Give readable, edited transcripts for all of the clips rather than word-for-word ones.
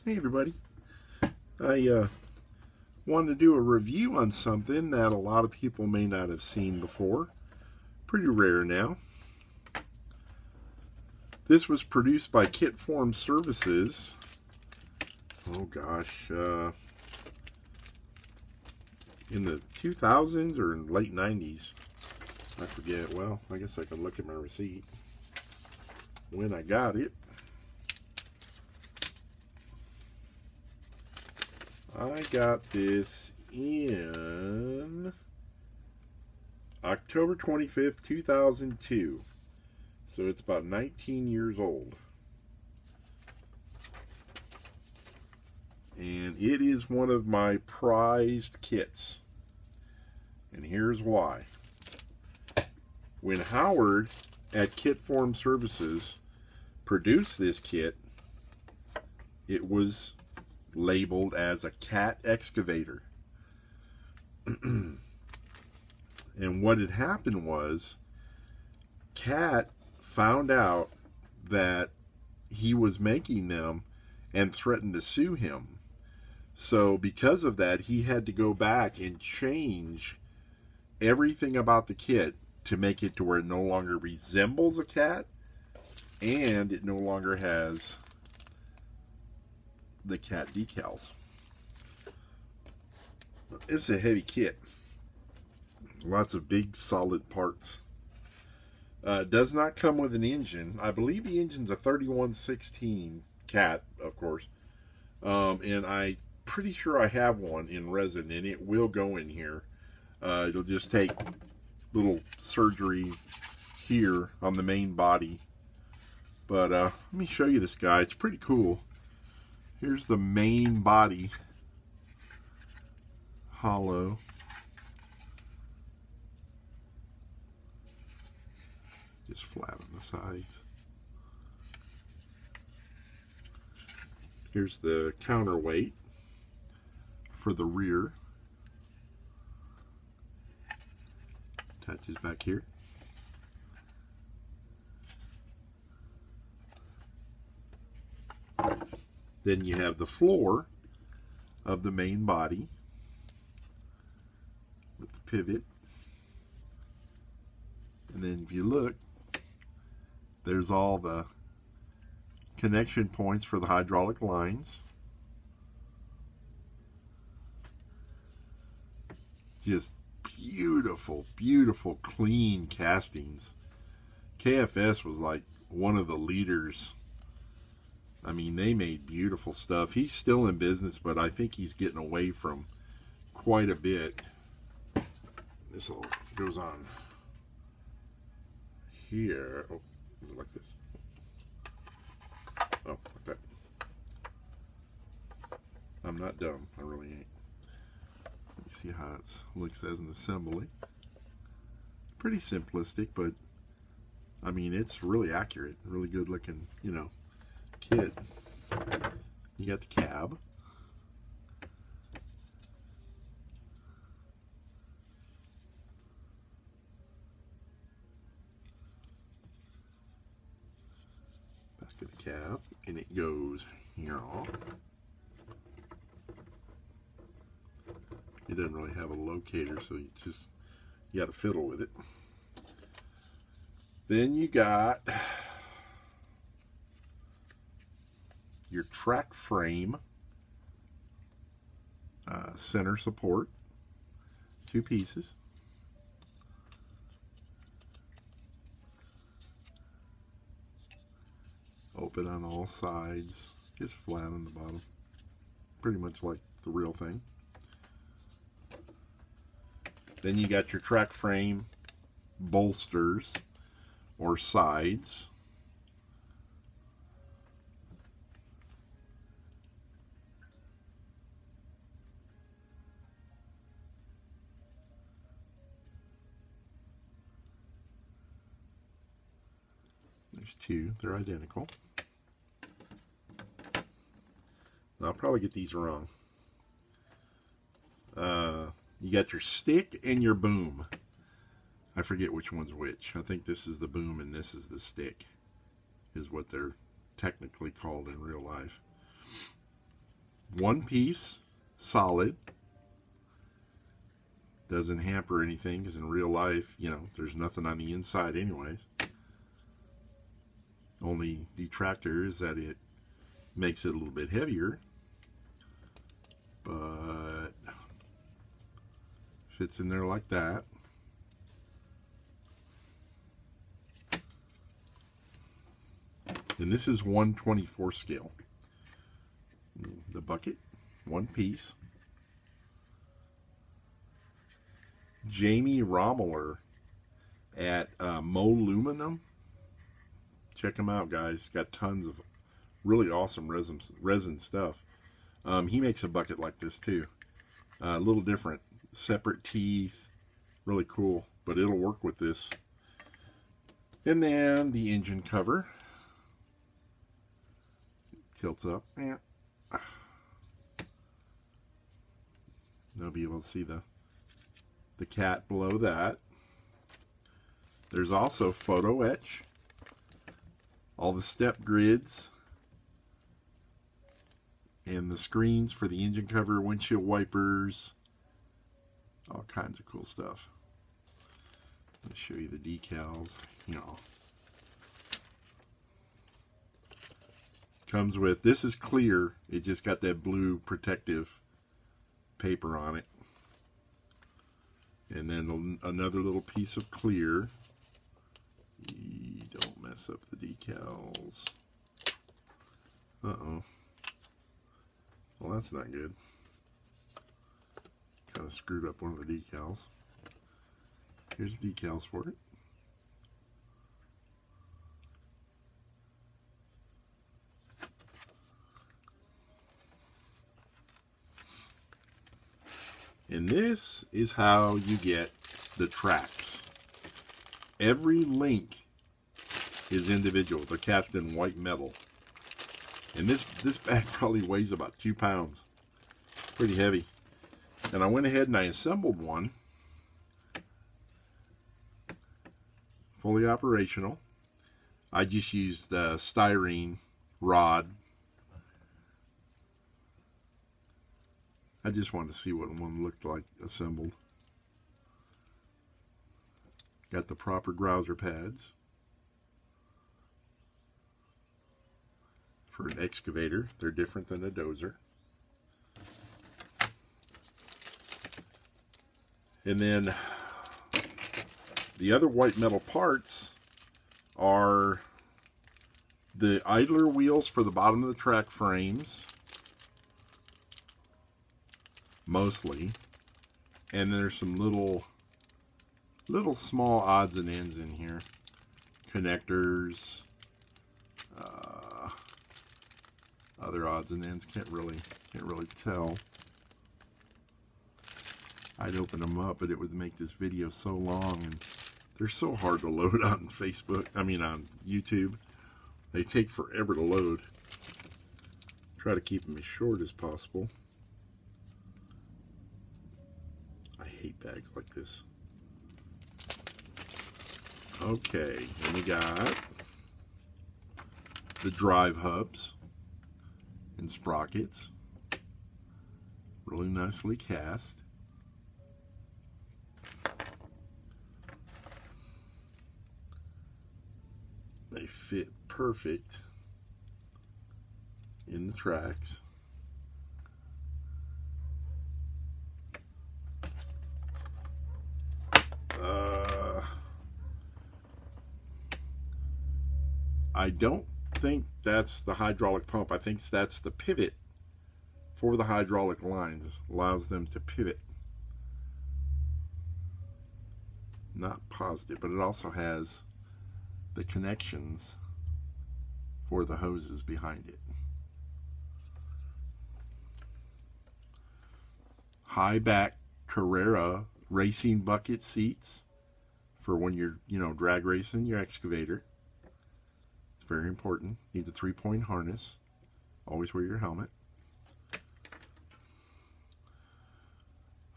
Hey everybody, I wanted to do a review on something that a lot of people may not have seen before. Pretty rare now. This was produced by Kit Form Services. Oh gosh, in the 2000s or in late 90s. I forget. Well, I guess I can look at my receipt when I got it. I got this in October 25th, 2002. So it's about 19 years old. And it is one of my prized kits. And here's why. When Howard at Kit Form Services produced this kit, it was labeled as a Cat Excavator. And what had happened was Cat found out that he was making them and threatened to sue him. So because of that, he had to go back and change everything about the kit to make it to where it no longer resembles a cat and it no longer has the cat decals. It's a heavy kit. Lots of big solid parts. Does not come with an engine. I believe the engine's a 3116 Cat, of course. And I'm pretty sure I have one in resin, and it will go in here. It'll just take little surgery here on the main body. But let me show you this guy. It's pretty cool. Here's the main body, hollow. Just flat on the sides. Here's the counterweight for the rear. Attaches back here. Then you have the floor of the main body with the pivot. And then if you look, there's all the connection points for the hydraulic lines. Just beautiful, beautiful, clean castings. KFS was like one of the leaders. I mean, they made beautiful stuff. He's still in business, but I think he's getting away from quite a bit. This all goes on here. Oh, is it like this? Oh, like that. I'm not dumb. I really ain't. Let me see how it looks as an assembly. Pretty simplistic, but I mean, it's really accurate. Really good looking, you know, kit. You got the cab. Back of the cab, and it goes here. It doesn't really have a locator, so you got to fiddle with it. Then you got your track frame center support, 2 pieces. Open on all sides, just flat on the bottom. Pretty much like the real thing. Then you got your track frame bolsters or sides. There's 2. They're identical. I'll probably get these wrong. You got your stick and your boom. I forget which one's which. I think this is the boom and this is the stick, is what they're technically called in real life. one piece, solid. Doesn't hamper anything, because in real life, you know, there's nothing on the inside anyways. Only detractor is that it makes it a little bit heavier, but fits in there like that. And this is 1/24 scale. The bucket, one piece. Jamie Rommeler at Moluminum. Check him out, guys. Got tons of really awesome resin stuff. He makes a bucket like this too. A little different, separate teeth, really cool, but it'll work with this. And then the engine cover tilts up. You'll be able to see the cat below that. There's also photo-etch, all the step grids, and the screens for the engine cover, windshield wipers, all kinds of cool stuff. Let me show you the decals. You know, comes with, this is clear, it just got that blue protective paper on it. And then another little piece of clear. You don't mess up the decals. Uh-oh. Well, that's not good. Kind of screwed up one of the decals. Here's the decals for it. And this is how you get the tracks. Every link is individual. They're cast in white metal. And this bag probably weighs about 2 pounds. Pretty heavy. And I went ahead and I assembled one. Fully operational. I just used a styrene rod. I just wanted to see what one looked like assembled. Got the proper grouser pads for an excavator. They're different than a dozer. And then the other white metal parts are the idler wheels for the bottom of the track frames, mostly, and there's some little small odds and ends in here, connectors, other odds and ends. Can't really tell. I'd open them up, but it would make this video so long, and they're so hard to load on Facebook. I mean, on YouTube, they take forever to load. Try to keep them as short as possible. I hate bags like this. Okay, and we got the drive hubs and sprockets, really nicely cast. They fit perfect in the tracks. I don't think that's the hydraulic pump. I think that's the pivot for the hydraulic lines. Allows them to pivot. Not positive, but it also has the connections for the hoses behind it. High back Carrera racing bucket seats for when you're, drag racing your excavator. It's very important. Need the 3-point harness. Always wear your helmet.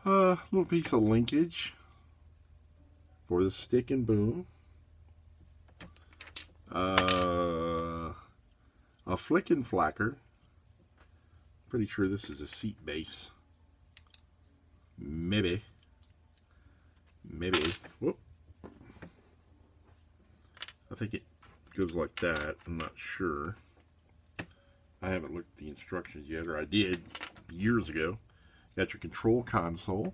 Little piece of linkage for the stick and boom. A flick and flacker Pretty sure this is a seat base. Maybe. Whoop. I think it goes like that. I'm not sure. I haven't looked at the instructions yet, or I did years ago. Got your control console.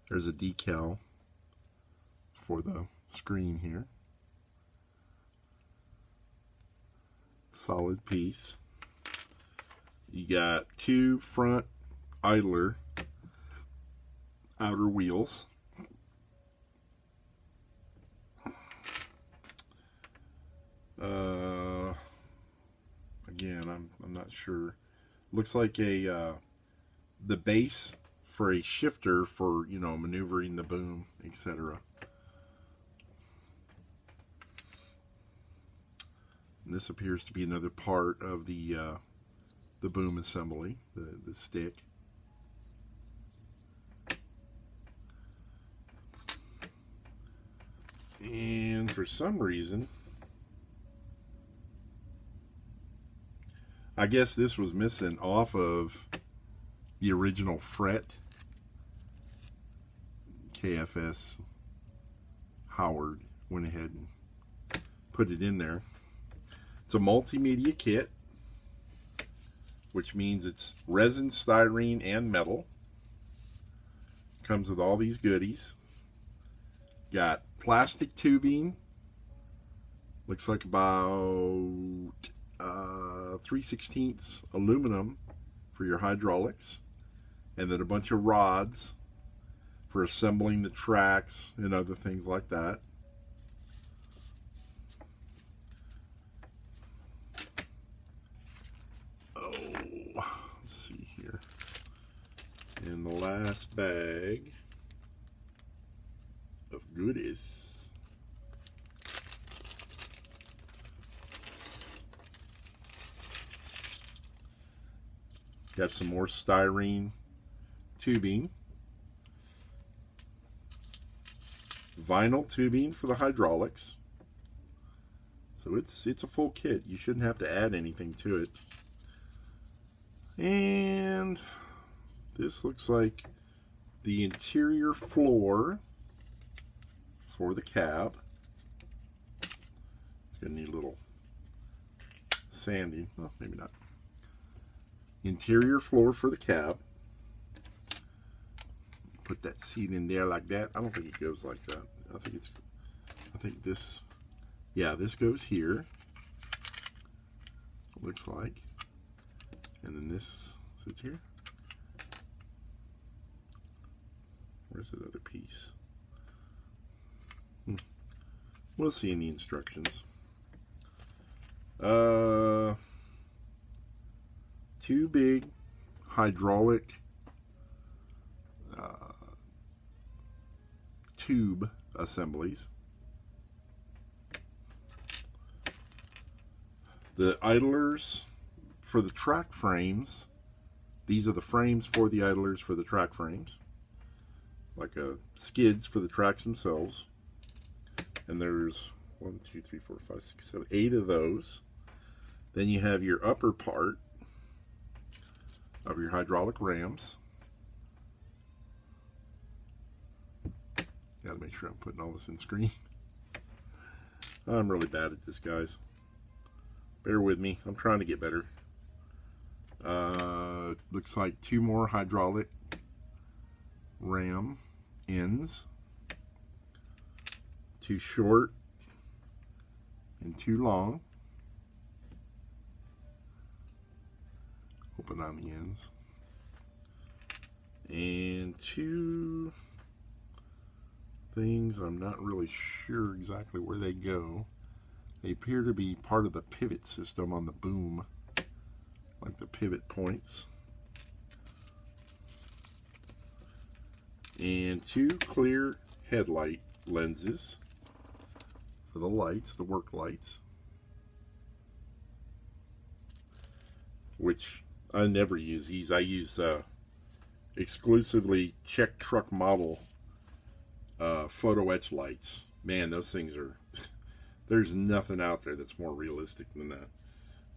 There's a decal for the screen here. Solid piece. You got two front idler outer wheels. Again, I'm not sure. Looks like a the base for a shifter for, you know, maneuvering the boom, etc. And this appears to be another part of the boom assembly, the stick. And for some reason, I guess this was missing off of the original fret. KFS Howard went ahead and put it in there. It's a multimedia kit, which means it's resin, styrene, and metal. Comes with all these goodies. Got plastic tubing. Looks like about 3/16 aluminum for your hydraulics, and then a bunch of rods for assembling the tracks and other things like that. Oh, let's see here. And the last bag of goodies. Got some more styrene tubing. Vinyl tubing for the hydraulics. So it's a full kit. You shouldn't have to add anything to it. And this looks like the interior floor for the cab. It's gonna need a little sanding. Well, maybe not. Interior floor for the cab. Put that seat in there like that. I don't think it goes like that. I think this, yeah, this goes here. Looks like. And then this sits here. Where's that other piece? We'll see in the instructions. Two big hydraulic tube assemblies. The idlers for the track frames. These are the frames for the idlers for the track frames. Like skids for the tracks themselves. And there's 1, 2, 3, 4, 5, 6, 7, 8 of those. Then you have your upper part of your hydraulic rams. Gotta make sure I'm putting all this in screen. I'm really bad at this, guys. Bear with me. I'm trying to get better. Looks like 2 more hydraulic ram ends. 2 short and 2 long. Open on the ends. And 2 things, I'm not really sure exactly where they go. They appear to be part of the pivot system on the boom, like the pivot points. And 2 clear headlight lenses for the lights, the work lights, which I never use these. I use exclusively Czech truck model photo-etch lights. Man, those things There's nothing out there that's more realistic than that.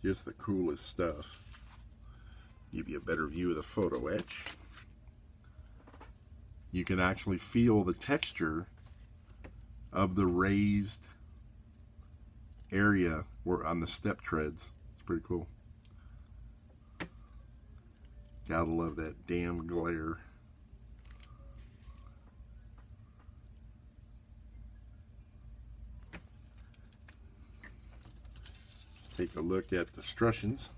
Just the coolest stuff. Give you a better view of the photo etch. You can actually feel the texture of the raised area or on the step treads. It's pretty cool. Gotta love that damn glare. Take a look at the strussions.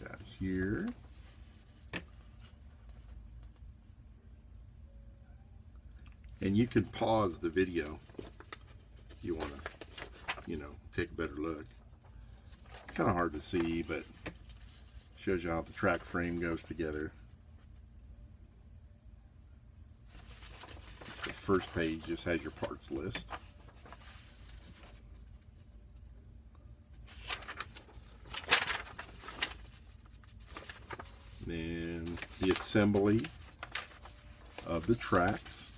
Got here. And you can pause the video if you want to, you know, take a better look. It's kind of hard to see, but shows you how the track frame goes together. The first page just has your parts list. Then the assembly of the tracks.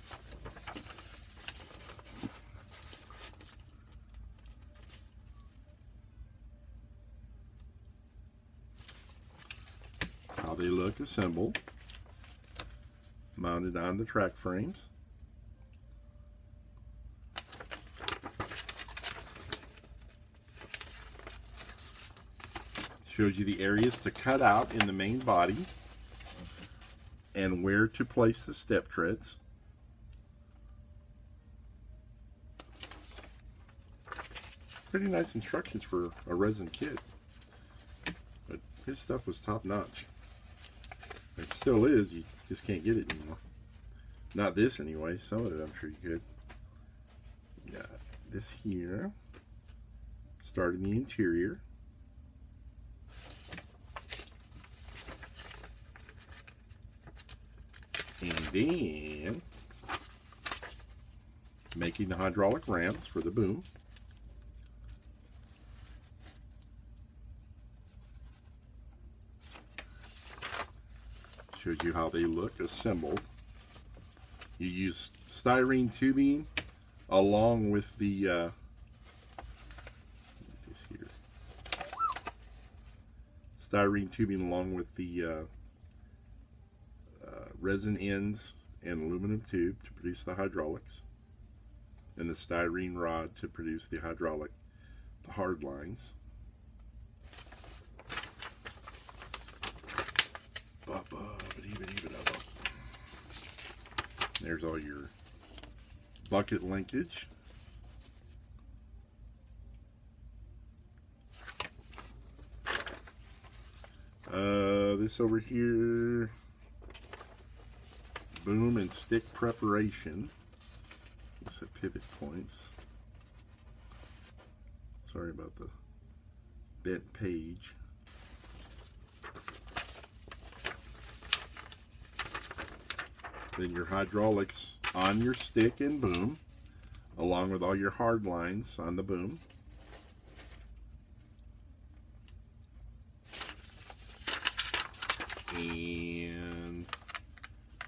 How they look assembled, mounted on the track frames. Shows you the areas to cut out in the main body and where to place the step treads. Pretty nice instructions for a resin kit, but his stuff was top notch. It still is, you just can't get it anymore. Not this anyway, some of it I'm sure you could. Got this here, starting the interior. And then making the hydraulic ramps for the boom. Shows you how they look assembled. You use styrene tubing along with the styrene tubing along with the resin ends and aluminum tube to produce the hydraulics, and the styrene rod to produce the hard lines. There's all your bucket linkage. This over here, boom and stick preparation. It's the pivot points. Sorry about the bent page. Then your hydraulics on your stick and boom, along with all your hard lines on the boom. And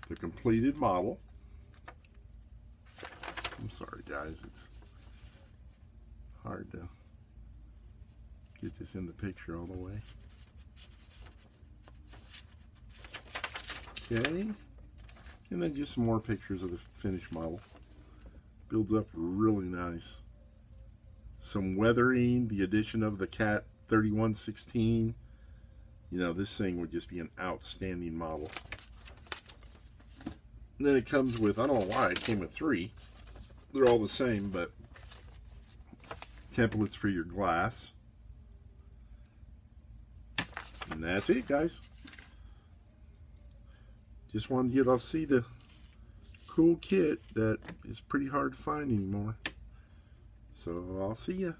the completed model. I'm sorry guys, it's hard to get this in the picture all the way. Okay, and then just some more pictures of the finished model. Builds up really nice. Some weathering, the addition of the Cat 3116. You know, this thing would just be an outstanding model. And then it comes with, I don't know why it came with 3. They're all the same, but templates for your glass. And that's it, guys. Just wanted you to see the cool kit that is pretty hard to find anymore. So I'll see ya.